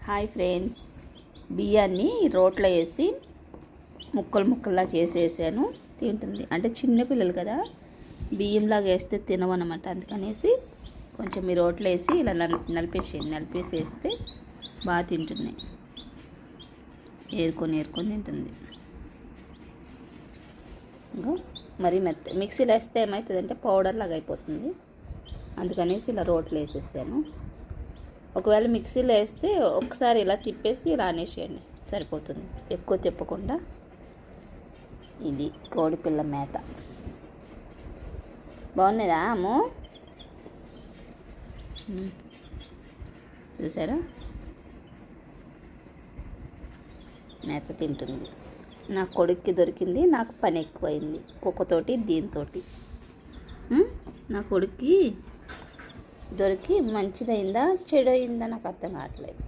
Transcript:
Hi friends, బియ్యాన్ని రోట్లో వేసి ముక్కలు ముక్కల్లా చేసేసాను. తింటుంది అంటే చిన్నపిల్లలు కదా, బియ్యంలాగా వేస్తే తినవన్నమాట. అందుకనేసి కొంచెం ఈ రోట్లో వేసి ఇలా నలిపేసి వేస్తే బాగా తింటున్నాయి. ఏరుకొని తింటుంది. ఇంకా మరి మిక్సీలో వేస్తే ఏమవుతుందంటే పౌడర్ లాగా అయిపోతుంది. అందుకనేసి ఇలా రోట్లో వేసేసాను. ఒకవేళ మిక్సీలో వేస్తే ఒకసారి ఇలా తిప్పేసి ఇలా అనేసేయండి, సరిపోతుంది. ఎక్కువ తిప్పకుండా. ఇది కోడిపిల్ల మేత బాగున్నదా అమ్మో? చూసారా, మేత తింటుంది. నా కొడుక్కి దొరికింది, నాకు పని ఎక్కువైంది కుక్కతోటి దీంతో. నా కొడుక్కి దొరికి మంచిదైందా చెడు అయిందా నాకు అర్థం కావట్లేదు.